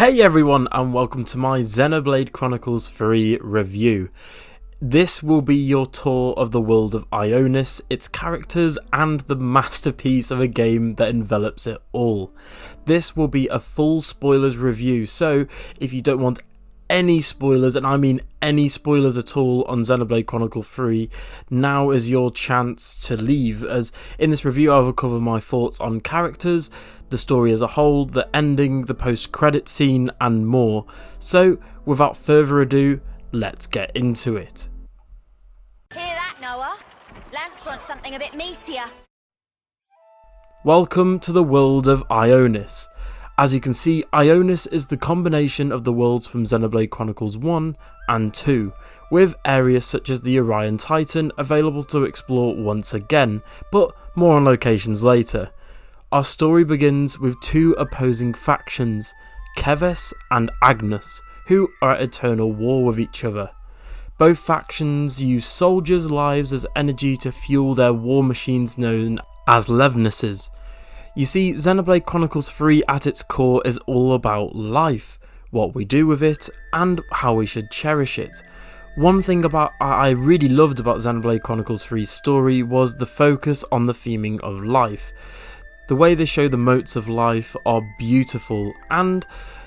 Hey everyone, and welcome to my Xenoblade Chronicles 3 review. This will be your tour of the world of Ionis, its characters, and the masterpiece of a game that envelops it all. This will be a full spoilers review, so if you don't want any spoilers, and I mean any spoilers at all on Xenoblade Chronicles 3, now is your chance to leave, as in this review I will cover my thoughts on characters, the story as a whole, the ending, the post-credit scene, and more. So, without further ado, let's get into it. Hear that, Noah? Lance wants something a bit meatier. Welcome to the world of Ionis. As you can see, Ionis is the combination of the worlds from Xenoblade Chronicles 1 and 2, with areas such as the Orion Titan available to explore once again, but more on locations later. Our story begins with two opposing factions, Keves and Agnus, who are at eternal war with each other. Both factions use soldiers' lives as energy to fuel their war machines known as Levnesses. You see, Xenoblade Chronicles 3 at its core is all about life, what we do with it, and how we should cherish it. One thing I really loved about Xenoblade Chronicles 3's story was the focus on the theming of life. The way they show the motes of life are beautiful, and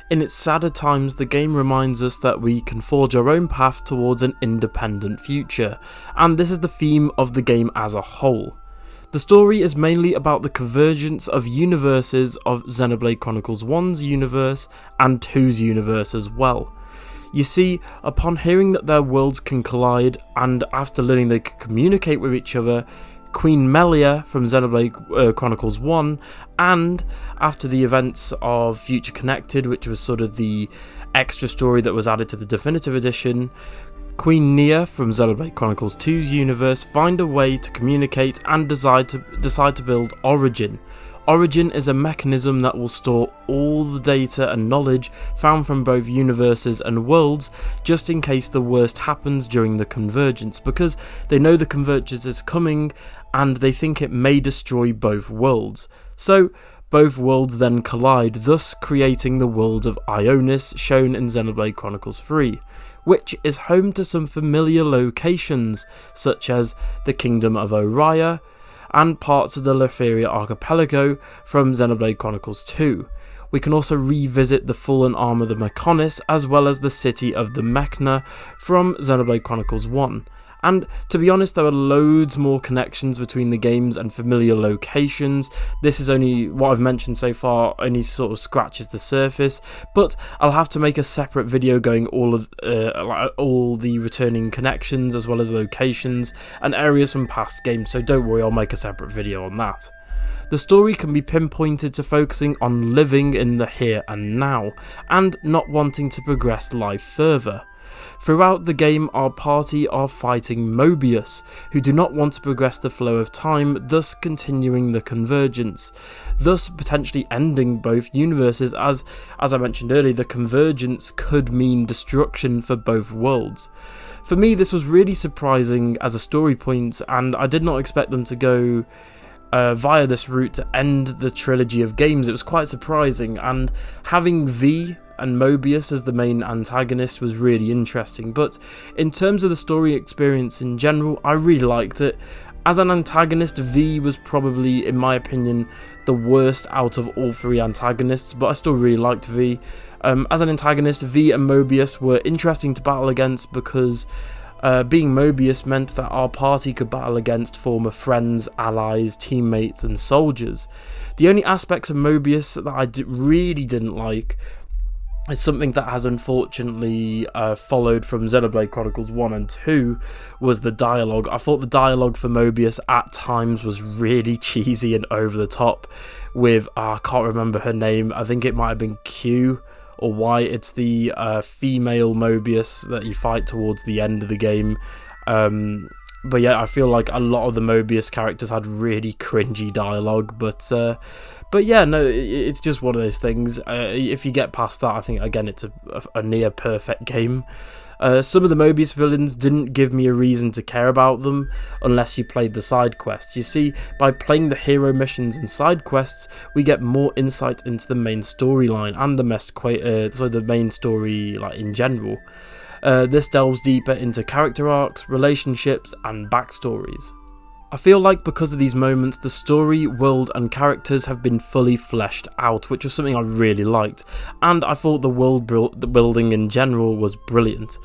in its sadder times the game reminds us that we can forge our own path towards an independent future, and this is the theme of the game as a whole. The story is mainly about the convergence of universes of Xenoblade Chronicles 1's universe and 2's universe as well. You see, upon hearing that their worlds can collide, and after learning they can communicate with each other, Queen Melia from Xenoblade Chronicles 1, and after the events of Future Connected, which was sort of the extra story that was added to the definitive edition, Queen Nia from Xenoblade Chronicles 2's universe find a way to communicate and decide to build Origin. Origin is a mechanism that will store all the data and knowledge found from both universes and worlds, just in case the worst happens during the convergence, because they know the convergence is coming and they think it may destroy both worlds. So both worlds then collide, thus creating the world of Ionis shown in Xenoblade Chronicles 3, which is home to some familiar locations such as the Kingdom of Orion and parts of the Letheria archipelago from Xenoblade Chronicles 2. We can also revisit the fallen arm of the Mechonis as well as the city of the Mechna from Xenoblade Chronicles 1. And to be honest, there are loads more connections between the games and familiar locations. This is only what I've mentioned so far, only sort of scratches the surface, but I'll have to make a separate video going all the returning connections as well as locations and areas from past games, so don't worry, I'll make a separate video on that. The story can be pinpointed to focusing on living in the here and now, and not wanting to progress life further. Throughout the game, our party are fighting Mobius, who do not want to progress the flow of time, thus continuing the convergence, thus potentially ending both universes, as I mentioned earlier, the convergence could mean destruction for both worlds. For me, this was really surprising as a story point, and I did not expect them to go via this route to end the trilogy of games. It was quite surprising, and having V and Mobius as the main antagonist was really interesting, but in terms of the story experience in general, I really liked it. As an antagonist, V was probably, in my opinion, the worst out of all three antagonists, but I still really liked V. As an antagonist, V and Mobius were interesting to battle against because being Mobius meant that our party could battle against former friends, allies, teammates, and soldiers. The only aspects of Mobius that I really didn't like is something that has unfortunately followed from Xenoblade Chronicles 1 and 2 was the dialogue. I thought the dialogue for Mobius at times was really cheesy and over the top with, I can't remember her name, I think it might have been Q or Y, it's the female Mobius that you fight towards the end of the game. But yeah, I feel like a lot of the Mobius characters had really cringy dialogue, but yeah, no, it's just one of those things. If you get past that, I think, again, it's a near perfect game. Some of the Mobius villains didn't give me a reason to care about them unless you played the side quests. You see, by playing the hero missions and side quests, we get more insight into the main storyline and the main story in general. This delves deeper into character arcs, relationships, and backstories. I feel like because of these moments, the story, world, and characters have been fully fleshed out, which was something I really liked, and I thought the world building in general was brilliant.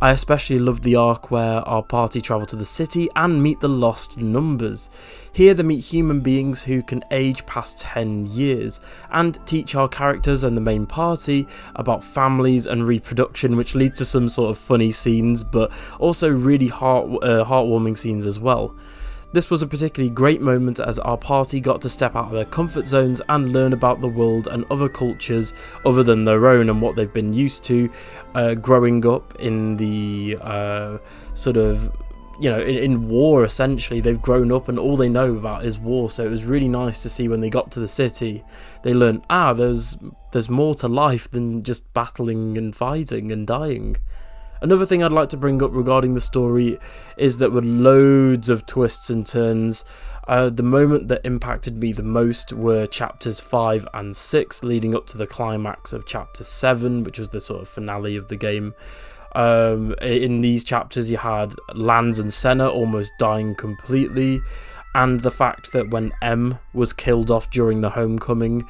I especially loved the arc where our party travel to the city and meet the lost numbers. Here they meet human beings who can age past 10 years, and teach our characters and the main party about families and reproduction, which leads to some sort of funny scenes, but also really heartwarming scenes as well. This was a particularly great moment as our party got to step out of their comfort zones and learn about the world and other cultures other than their own and what they've been used to growing up in the in war essentially. They've grown up and all they know about is war, so it was really nice to see when they got to the city, they learned, there's more to life than just battling and fighting and dying. Another thing I'd like to bring up regarding the story is that with loads of twists and turns, the moment that impacted me the most were chapters 5 and 6, leading up to the climax of chapter 7, which was the sort of finale of the game. In these chapters you had Lanz and Senna almost dying completely, and the fact that when M was killed off during the homecoming,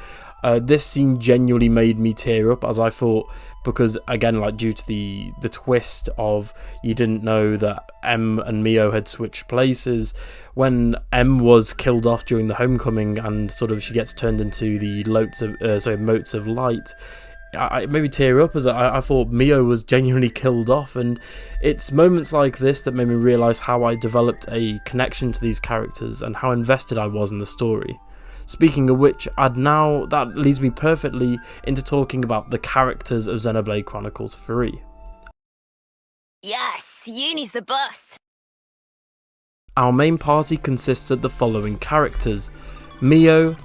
this scene genuinely made me tear up, as I thought, because again, due to the twist of you didn't know that M and Mio had switched places, when M was killed off during the homecoming and she gets turned into the motes of light, it made me tear up as I thought Mio was genuinely killed off, and it's moments like this that made me realise how I developed a connection to these characters and how invested I was in the story. Speaking of which, that leads me perfectly into talking about the characters of Xenoblade Chronicles 3. Yes, Uni's the boss. Our main party consists of the following characters: Mio,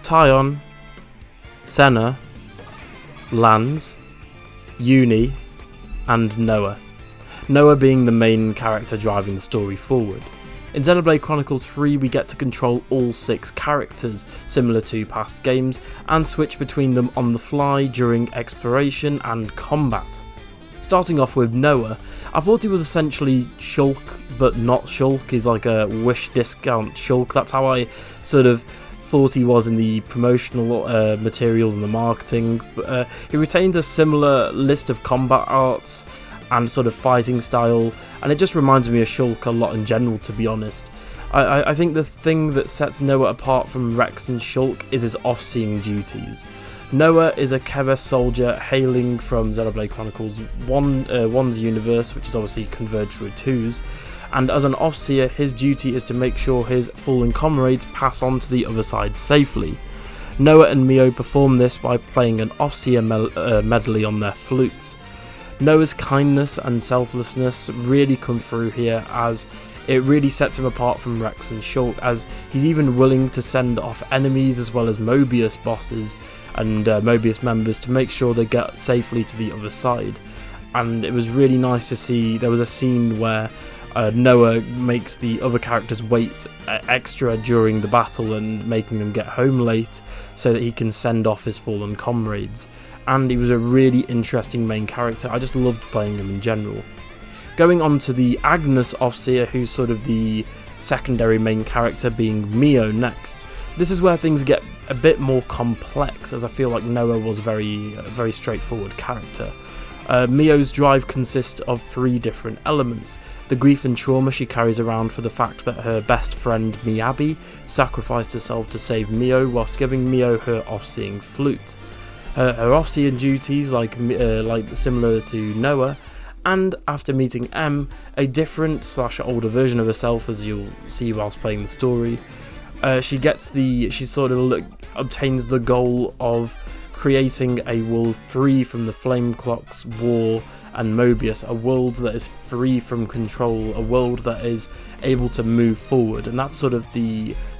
Tyon, Senna, Lanz, Uni, and Noah. Noah being the main character driving the story forward. In Xenoblade Chronicles 3 we get to control all 6 characters, similar to past games, and switch between them on the fly during exploration and combat. Starting off with Noah, I thought he was essentially Shulk, but not Shulk. He's like a wish discount Shulk. That's how I thought he was in the promotional materials and the marketing. He retained a similar list of combat arts and fighting style, and it just reminds me of Shulk a lot in general, to be honest. I think the thing that sets Noah apart from Rex and Shulk is his off-seeing duties. Noah is a Keves soldier hailing from Xenoblade Chronicles 1's universe, which is obviously converged with 2's, and as an off-seer his duty is to make sure his fallen comrades pass on to the other side safely. Noah and Mio perform this by playing an off-seer medley on their flutes. Noah's kindness and selflessness really come through here, as it really sets him apart from Rex and Shulk, as he's even willing to send off enemies as well as Mobius bosses and Mobius members to make sure they get safely to the other side. And it was really nice to see. There was a scene where Noah makes the other characters wait extra during the battle and making them get home late so that he can send off his fallen comrades. And he was a really interesting main character. I just loved playing him in general. Going on to the Agnes Offseer, who's the secondary main character, being Mio next. This is where things get a bit more complex, as I feel like Noah was a very straightforward character. Mio's drive consists of 3 different elements: the grief and trauma she carries around for the fact that her best friend Miyabi sacrificed herself to save Mio whilst giving Mio her off-seeing flute. Her off-seeing duties, similar to Noah, and after meeting M, a different / older version of herself, as you'll see whilst playing the story. She obtains the goal of creating a world free from the Flame Clock's war and Mobius, a world that is free from control, a world that is able to move forward, and that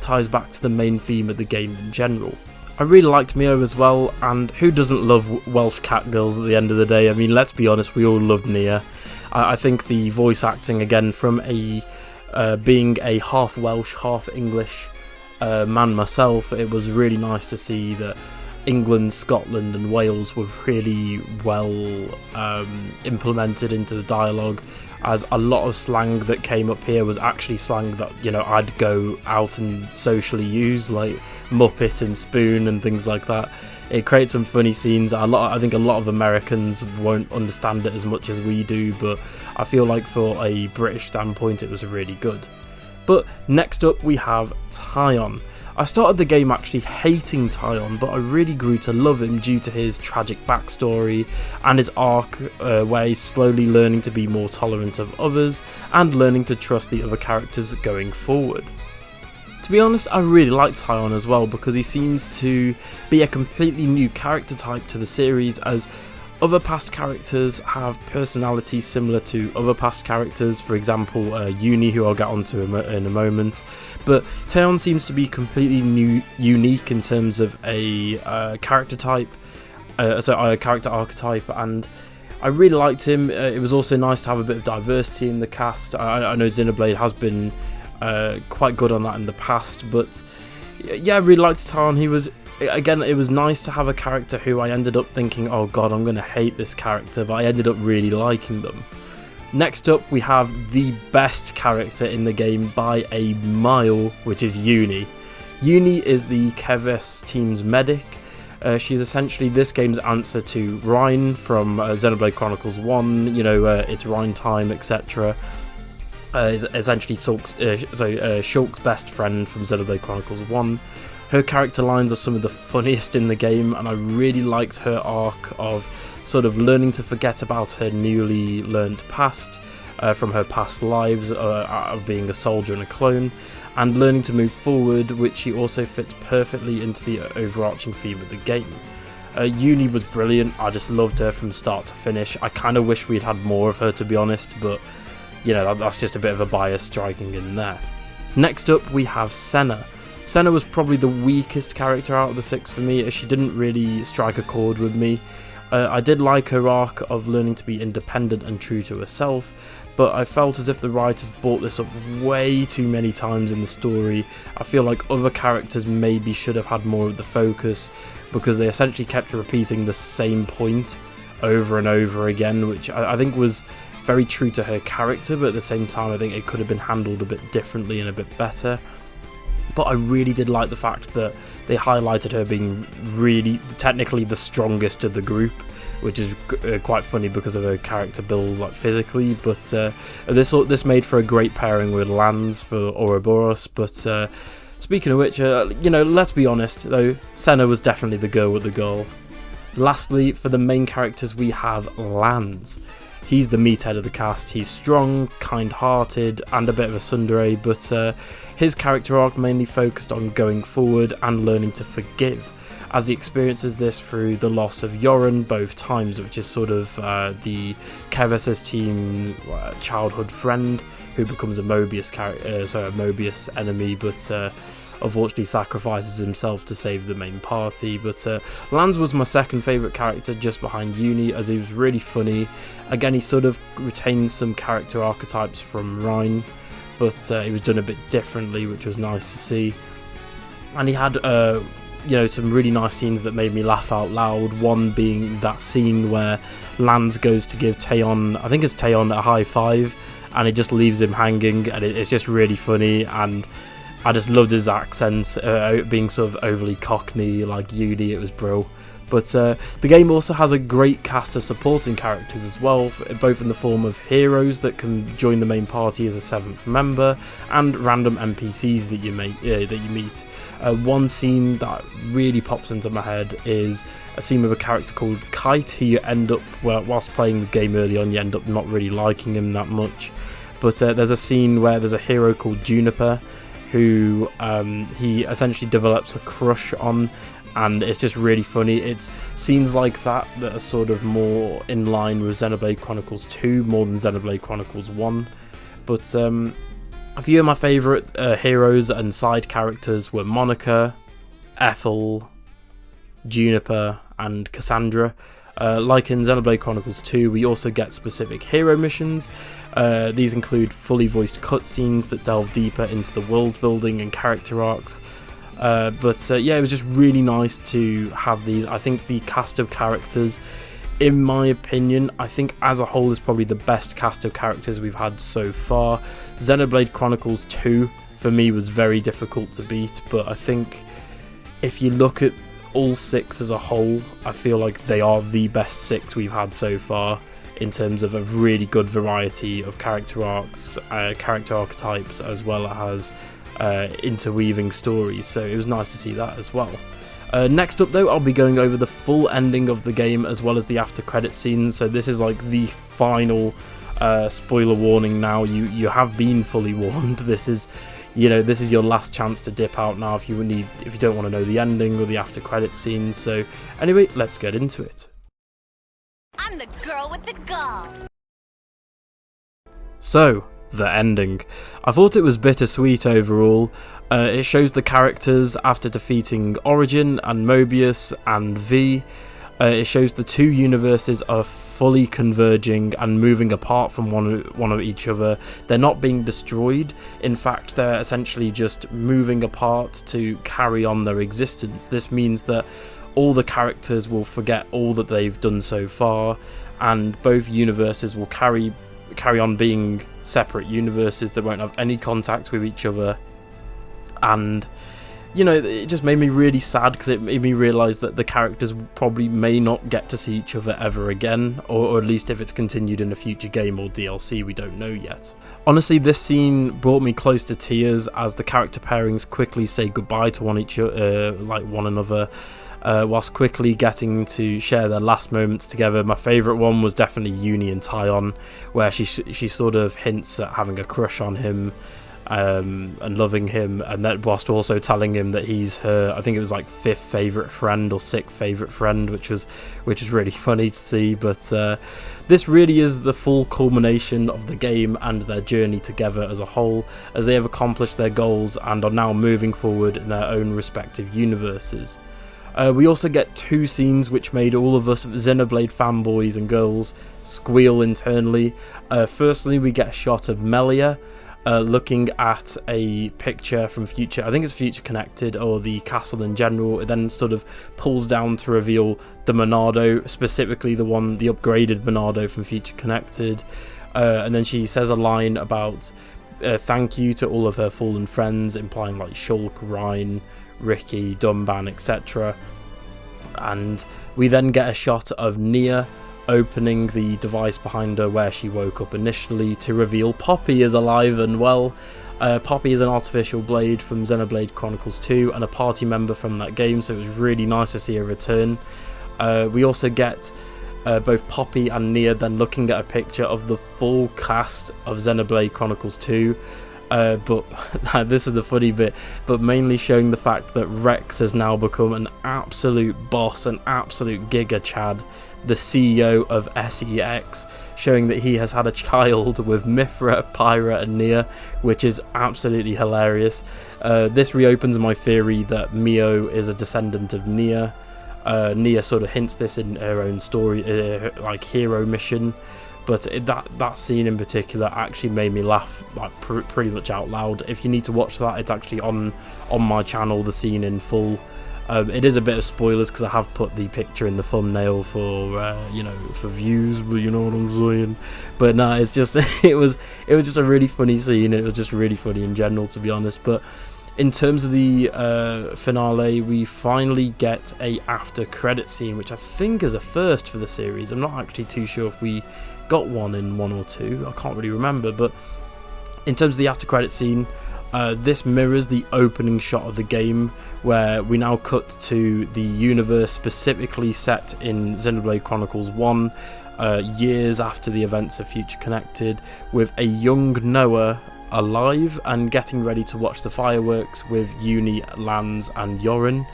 ties back to the main theme of the game in general. I really liked Mio as well, and who doesn't love Welsh cat girls at the end of the day? I mean, let's be honest, we all loved Nia. I think the voice acting, again, from being a half Welsh, half English man myself, it was really nice to see that England, Scotland and Wales were really well implemented into the dialogue, as a lot of slang that came up here was actually slang that, you know, I'd go out and socially use, like Muppet and Spoon and things like that. It creates some funny scenes. I think a lot of Americans won't understand it as much as we do, but I feel like for a British standpoint it was really good. But next up we have Tyon. I started the game actually hating Tyon, but I really grew to love him due to his tragic backstory and his arc where he's slowly learning to be more tolerant of others and learning to trust the other characters going forward. To be honest, I really like Tyon as well because he seems to be a completely new character type to the series, as other past characters have personalities similar to other past characters, for example Uni, who I'll get onto in a moment, but Tyon seems to be completely unique in terms of a character type, a character archetype, and I really liked him. It was also nice to have a bit of diversity in the cast. I know Xenoblade has been quite good on that in the past, but yeah, I really liked Tyon. He was, again, it was nice to have a character who I ended up thinking, oh god, I'm going to hate this character, but I ended up really liking them. Next up, we have the best character in the game by a mile, which is Uni. Uni is the Keves team's medic. She's essentially this game's answer to Rhine from Xenoblade Chronicles 1, you know, it's Rhine time, etc. Is essentially Shulk's best friend from Xenoblade Chronicles 1. Her character lines are some of the funniest in the game, and I really liked her arc of sort of learning to forget about her newly learned past from her past lives of being a soldier and a clone, and learning to move forward, which she also fits perfectly into the overarching theme of the game. Uni was brilliant. I just loved her from start to finish. I kind of wish we'd had more of her, to be honest, but you know, that's just a bit of a bias striking in there. Next up, we have Senna. Senna was probably the weakest character out of the 6 for me, as she didn't really strike a chord with me. I did like her arc of learning to be independent and true to herself, but I felt as if the writers brought this up way too many times in the story. I feel like other characters maybe should have had more of the focus, because they essentially kept repeating the same point over and over again, which I think was very true to her character, but at the same time I think it could have been handled a bit differently and a bit better. But I really did like the fact that they highlighted her being really technically the strongest of the group, which is quite funny because of her character build, like physically. But this made for a great pairing with Lance for Ouroboros. But speaking of which, you know, let's be honest though, Senna was definitely the girl with the goal. Lastly, for the main characters, we have Lance. He's the meathead of the cast. He's strong, kind-hearted, and a bit of a tsundere, but his character arc mainly focused on going forward and learning to forgive, as he experiences this through the loss of Yoren both times, which is sort of the Keves' team childhood friend who becomes a Mobius Mobius enemy, but unfortunately sacrifices himself to save the main party. But Lance was my second favourite character, just behind Uni, as he was really funny. Again, he sort of retained some character archetypes from Rhine, but he was done a bit differently, which was nice to see. And he had you know, some really nice scenes that made me laugh out loud. One being that scene where Lance goes to give Tyon, I think it's Tyon, a high five, and he just leaves him hanging, and it's just really funny. And I just loved his accent, being sort of overly cockney like Uni. It was bro. But the game also has a great cast of supporting characters as well, both in the form of heroes that can join the main party as a 7th member, and random NPCs that you meet. One scene that really pops into my head is a scene with a character called Kite, who you end up, whilst playing the game early on, you end up not really liking him that much. But there's a scene where there's a hero called Juniper, who he essentially develops a crush on, and it's just really funny. It's scenes like that are sort of more in line with Xenoblade Chronicles 2 more than Xenoblade Chronicles 1. But a few of my favourite heroes and side characters were Monica, Ethel, Juniper, and Cassandra. Like in Xenoblade Chronicles 2, we also get specific hero missions. These include fully voiced cutscenes that delve deeper into the world building and character arcs. Yeah, it was just really nice to have these. I think the cast of characters, in my opinion, I think as a whole is probably the best cast of characters we've had so far. Xenoblade Chronicles 2 for me was very difficult to beat, but I think if you look at all 6 as a whole, I feel like they are the best 6 we've had so far in terms of a really good variety of character arcs, character archetypes, as well as interweaving stories, so it was nice to see that as well. Next up though, I'll be going over the full ending of the game as well as the after credit scenes, so this is like the final spoiler warning now. You have been fully warned. This is your last chance to dip out now if you don't want to know the ending or the after credit scenes. So anyway, let's get into it. I'm the girl with the gall. So, the ending. I thought it was bittersweet overall. It shows the characters after defeating Origin and Mobius and V. It shows the 2 universes are fully converging and moving apart from one of each other. They're not being destroyed. In fact, they're essentially just moving apart to carry on their existence. This means that all the characters will forget all that they've done so far, and both universes will carry on being separate universes that won't have any contact with each other. And it just made me really sad because it made me realise that the characters probably may not get to see each other ever again, or at least if it's continued in a future game or DLC, we don't know yet. Honestly, this scene brought me close to tears as the character pairings quickly say goodbye to one another, whilst quickly getting to share their last moments together. My favourite one was definitely Uni and Tyon, where she sort of hints at having a crush on him, and loving him, and that whilst also telling him that he's her, I think it was like 5th favourite friend or 6th favourite friend, which was really funny to see. But this really is the full culmination of the game and their journey together as a whole, as they have accomplished their goals and are now moving forward in their own respective universes. We also get 2 scenes which made all of us Xenoblade fanboys and girls squeal internally. Firstly, we get a shot of Melia looking at a picture from Future, I think it's Future Connected, or the castle in general. It then sort of pulls down to reveal the Monado, specifically the upgraded Monado from Future Connected, and then she says a line about thank you to all of her fallen friends, implying like Shulk, Rhine, Ricky, Dumban, etc. And we then get a shot of Nia opening the device behind her where she woke up initially to reveal Poppy is alive and well. Poppy is an artificial blade from Xenoblade Chronicles 2 and a party member from that game, so it was really nice to see her return. We also get both Poppy and Nia then looking at a picture of the full cast of Xenoblade Chronicles 2, but this is the funny bit, but mainly showing the fact that Rex has now become an absolute boss, an absolute Giga Chad, the CEO of SEX, showing that he has had a child with Mithra, Pyra and Nia, which is absolutely hilarious. This reopens my theory that Mio is a descendant of Nia. Nia sort of hints this in her own story, like hero mission, but that scene in particular actually made me laugh like pretty much out loud. If you need to watch that, it's actually on my channel, the scene in full. It is a bit of spoilers because I have put the picture in the thumbnail for for views, but you know what I'm saying. But no, it's just it was just a really funny scene. It was just really funny in general, to be honest. But in terms of the finale, we finally get a after credit scene, which I think is a first for the series. I'm not actually too sure if we got one in 1 or 2. I can't really remember. But in terms of the after credit scene, this mirrors the opening shot of the game, where we now cut to the universe specifically set in Xenoblade Chronicles 1, years after the events of Future Connected, with a young Noah alive and getting ready to watch the fireworks with Uni, Lance and Yorin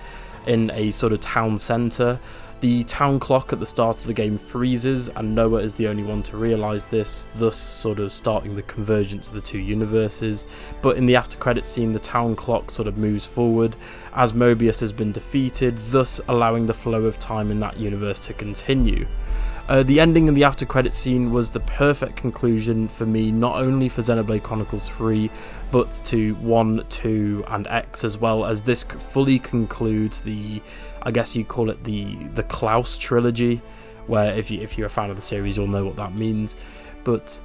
in a sort of town centre. The town clock at the start of the game freezes, and Noah is the only one to realise this, thus sort of starting the convergence of the two universes. But in the after credits scene, the town clock sort of moves forward as Mobius has been defeated, thus allowing the flow of time in that universe to continue. The ending of the after credits scene was the perfect conclusion for me, not only for Xenoblade Chronicles 3, but to 1, 2 and X as well, as this fully concludes the, I guess you'd call it the Klaus trilogy, where if you're a fan of the series you'll know what that means. But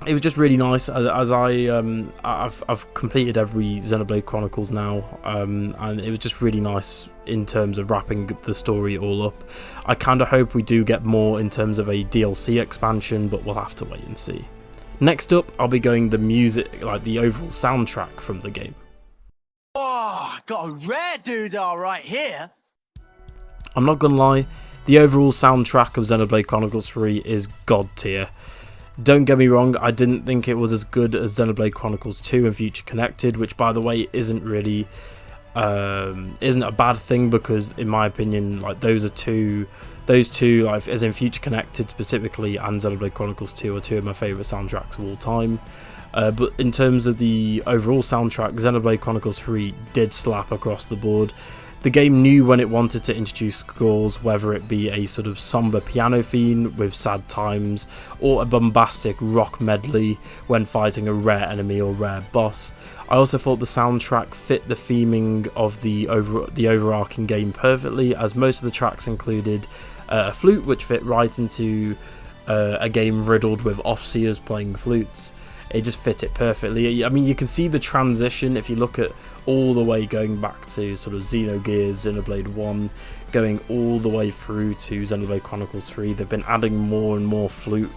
it was just really nice, as I've completed every Xenoblade Chronicles now, and it was just really nice in terms of wrapping the story all up. I kind of hope we do get more in terms of a DLC expansion, but we'll have to wait and see. Next up, I'll be going the music, like the overall soundtrack from the game. Oh, got a rare doodah right here. I'm not gonna lie, the overall soundtrack of Xenoblade Chronicles 3 is god tier. Don't get me wrong, I didn't think it was as good as Xenoblade Chronicles 2 and Future Connected, which by the way isn't a bad thing, because in my opinion, like those two, like as in Future Connected specifically and Xenoblade Chronicles 2 are two of my favourite soundtracks of all time. But in terms of the overall soundtrack, Xenoblade Chronicles 3 did slap across the board. The game knew when it wanted to introduce scores, whether it be a sort of somber piano theme with sad times, or a bombastic rock medley when fighting a rare enemy or rare boss. I also thought the soundtrack fit the theming of the overarching game perfectly, as most of the tracks included a flute, which fit right into a game riddled with offseers playing flutes. It just fit it perfectly. I mean, you can see the transition if you look at all the way going back to sort of Xenogears, Xenoblade 1, going all the way through to Xenoblade Chronicles 3. They've been adding more and more flute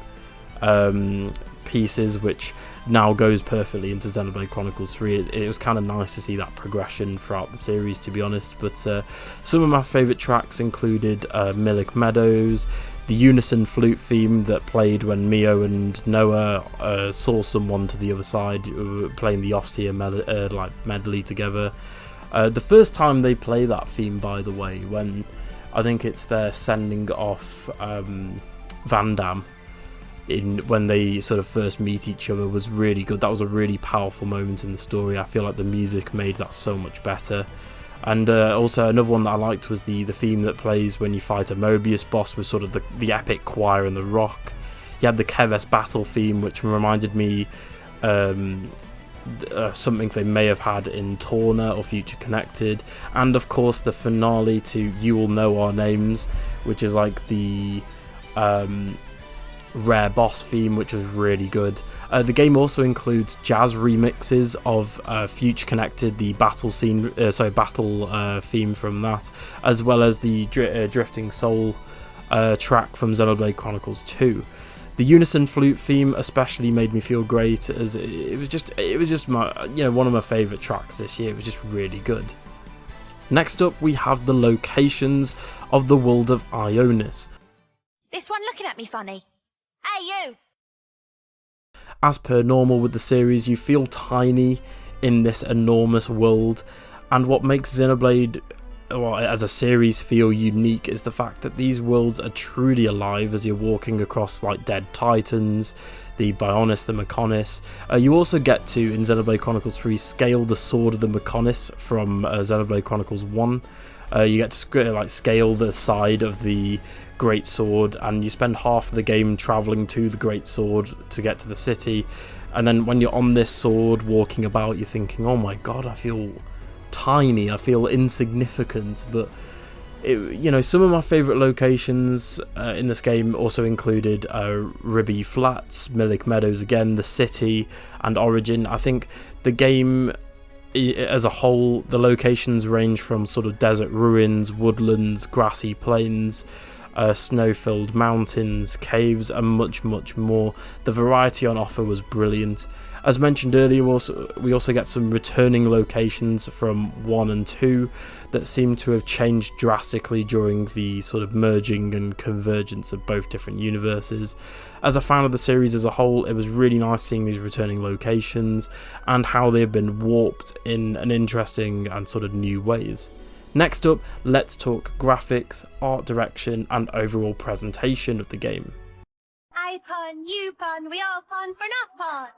pieces, which now goes perfectly into Xenoblade Chronicles 3. It was kind of nice to see that progression throughout the series, to be honest. But some of my favourite tracks included Millick Meadows, the unison flute theme that played when Mio and Noah saw someone to the other side, playing the Offseer medley together. The first time they play that theme, by the way, when I think it's their sending off Van Damme, when they sort of first meet each other, was really good. That was a really powerful moment in the story. I feel like the music made that so much better. And also another one that I liked was the theme that plays when you fight a Mobius boss, with sort of the epic choir and the rock. You had the Keves battle theme, which reminded me something they may have had in Torna or Future Connected. And of course the finale to You Will Know Our Names, which is like the rare boss theme, which was really good. The game also includes jazz remixes of Future Connected, the battle theme from that, as well as the Drifting Soul track from Xenoblade Chronicles 2. The unison flute theme especially made me feel great, as it was just my, one of my favourite tracks this year. It was just really good. Next up, we have the locations of the world of Ionis. This one looking at me funny. Hey, you! As per normal with the series, you feel tiny in this enormous world, and what makes Xenoblade, as a series, feel unique is the fact that these worlds are truly alive as you're walking across like dead titans, the Bionis, the Mechonis. You also get to, in Xenoblade Chronicles 3, scale the sword of the Mechonis from Xenoblade Chronicles 1. You get to scale the side of the Great Sword, and you spend half of the game travelling to the Great Sword to get to the city. And then when you're on this sword walking about, you're thinking, oh my god, I feel tiny, I feel insignificant. But some of my favourite locations in this game also included Ribby Flats, Millick Meadows again, the city, and Origin. I think the game as a whole, the locations range from sort of desert ruins, woodlands, grassy plains, snow-filled mountains, caves, and much, much more. The variety on offer was brilliant. As mentioned earlier, we also get some returning locations from 1 and 2 that seem to have changed drastically during the sort of merging and convergence of both different universes. As a fan of the series as a whole, it was really nice seeing these returning locations and how they have been warped in an interesting and sort of new ways. Next up, let's talk graphics, art direction, and overall presentation of the game. I pun, you pun, we all pun for not pun.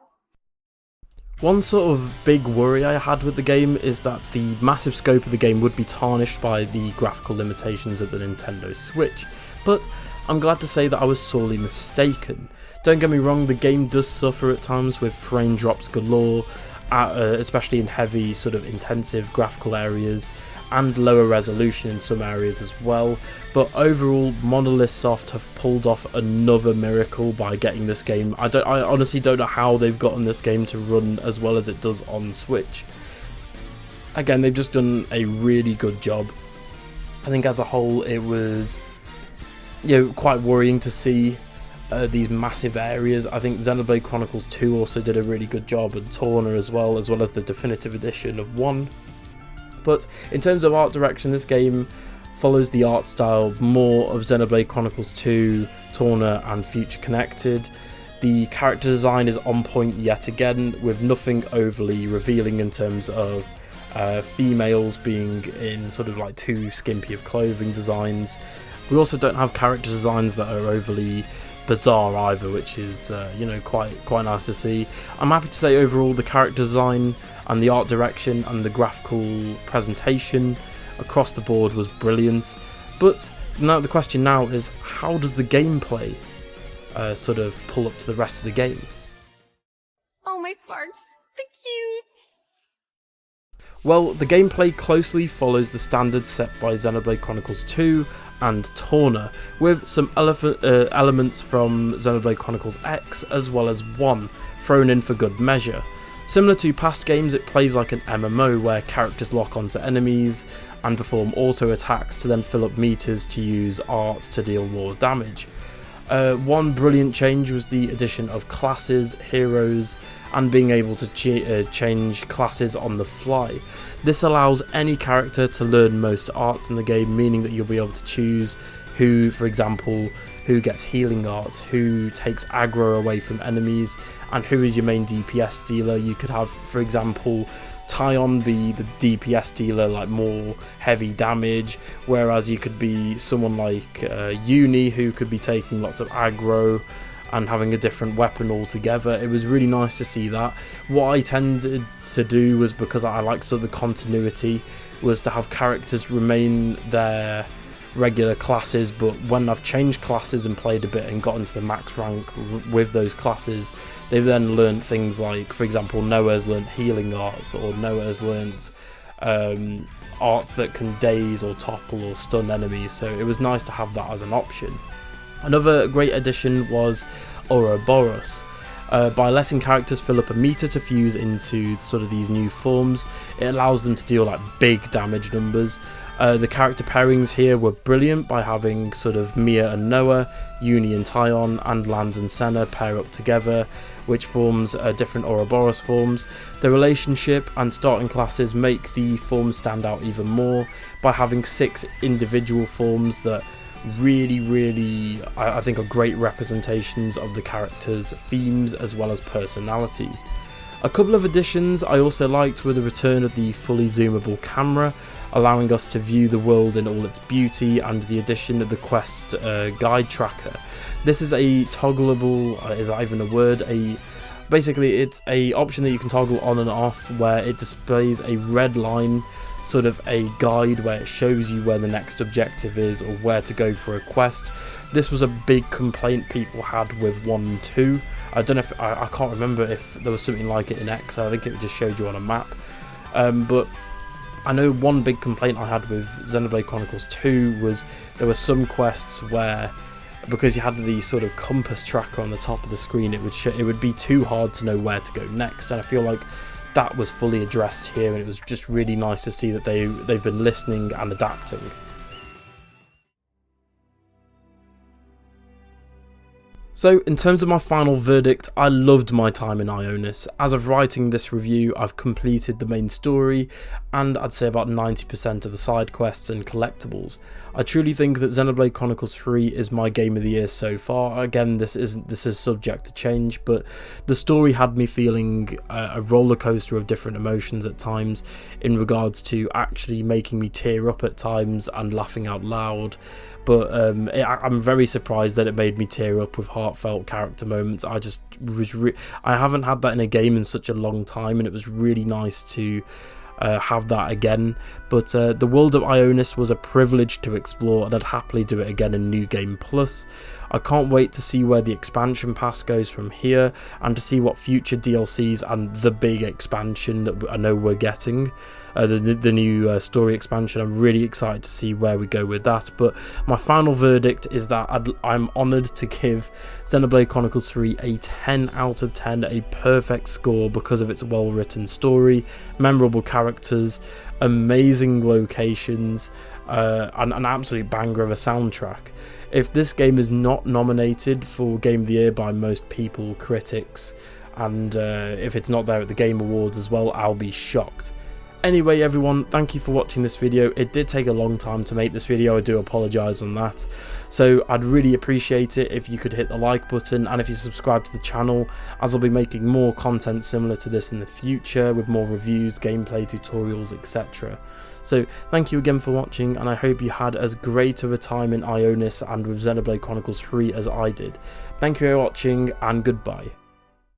One sort of big worry I had with the game is that the massive scope of the game would be tarnished by the graphical limitations of the Nintendo Switch, but I'm glad to say that I was sorely mistaken. Don't get me wrong, the game does suffer at times with frame drops galore, especially in heavy, sort of intensive graphical areas, and lower resolution in some areas as well, but overall Monolith Soft have pulled off another miracle by getting this game. I honestly don't know how they've gotten this game to run as well as it does on Switch. Again, they've just done a really good job. I think as a whole it was, quite worrying to see these massive areas. I think Xenoblade Chronicles 2 also did a really good job, and Torna as well as the definitive edition of 1. But in terms of art direction, this game follows the art style more of Xenoblade Chronicles 2, Torna and Future Connected. The character design is on point yet again, with nothing overly revealing in terms of females being in sort of like too skimpy of clothing designs. We also don't have character designs that are overly bizarre either, which is quite nice to see. I'm happy to say overall the character design and the art direction and the graphical presentation across the board was brilliant. But now the question now is, how does the gameplay sort of pull up to the rest of the game? Oh my sparks, the cutes. Well, the gameplay closely follows the standards set by Xenoblade Chronicles 2 and Torna, with some elements from Xenoblade Chronicles X as well as 1 thrown in for good measure. Similar to past games, it plays like an MMO where characters lock onto enemies and perform auto attacks to then fill up meters to use art to deal more damage. One brilliant change was the addition of classes, heroes, and being able to change classes on the fly. This allows any character to learn most arts in the game, meaning that you'll be able to choose who, for example, who gets healing art, who takes aggro away from enemies, and who is your main DPS dealer. You could have, for example, Tyon be the DPS dealer, like more heavy damage, whereas you could be someone like Uni, who could be taking lots of aggro and having a different weapon altogether. It was really nice to see that. What I tended to do was, because I liked sort of the continuity, was to have characters remain their regular classes, but when I've changed classes and played a bit and gotten to the max rank with those classes, they've then learned things like, for example, Noah's learned healing arts, or Noah's learned arts that can daze or topple or stun enemies, so it was nice to have that as an option. Another great addition was Ouroboros. By letting characters fill up a meter to fuse into sort of these new forms, it allows them to deal like big damage numbers. The character pairings here were brilliant by having sort of Mia and Noah, Uni and Tyon, and Lance and Senna pair up together, which forms different Ouroboros forms. The relationship and starting classes make the forms stand out even more by having 6 individual forms that really, I think, are great representations of the characters' themes as well as personalities. A couple of additions I also liked were the return of the fully zoomable camera, allowing us to view the world in all its beauty, and the addition of the quest guide tracker. This is a toggleable, is that even a word? Basically it's a option that you can toggle on and off, where it displays a red line, sort of a guide where it shows you where the next objective is or where to go for a quest. This was a big complaint people had with 1 and 2. I don't know if I can't remember if there was something like it in X. I think it just showed you on a map. But I know one big complaint I had with Xenoblade Chronicles 2 was there were some quests where, because you had the sort of compass tracker on the top of the screen, it would be too hard to know where to go next, and I feel like that was fully addressed here, and it was just really nice to see that they've been listening and adapting. So in terms of my final verdict, I loved my time in Ionis. As of writing this review, I've completed the main story and I'd say about 90% of the side quests and collectibles. I truly think that Xenoblade Chronicles 3 is my game of the year so far. Again, this is subject to change, but the story had me feeling a roller coaster of different emotions at times, in regards to actually making me tear up at times and laughing out loud. But I'm very surprised that it made me tear up with heartfelt character moments. I haven't had that in a game in such a long time, and it was really nice to have that again. But the world of Ionis was a privilege to explore, and I'd happily do it again in New Game Plus. I can't wait to see where the expansion pass goes from here, and to see what future DLCs and the big expansion that I know we're getting, the new story expansion. I'm really excited to see where we go with that. But my final verdict is that I'm honoured to give Xenoblade Chronicles 3 a 10 out of 10, a perfect score, because of its well written story, memorable characters, amazing locations, and an absolute banger of a soundtrack. If this game is not nominated for Game of the Year by most people, critics, and if it's not there at the Game Awards as well, I'll be shocked. Anyway everyone, thank you for watching this video. It did take a long time to make this video, I do apologise on that. So I'd really appreciate it if you could hit the like button, and if you subscribe to the channel, as I'll be making more content similar to this in the future, with more reviews, gameplay, tutorials, etc. So thank you again for watching, and I hope you had as great of a time in Ionis and with Xenoblade Chronicles 3 as I did. Thank you for watching, and goodbye.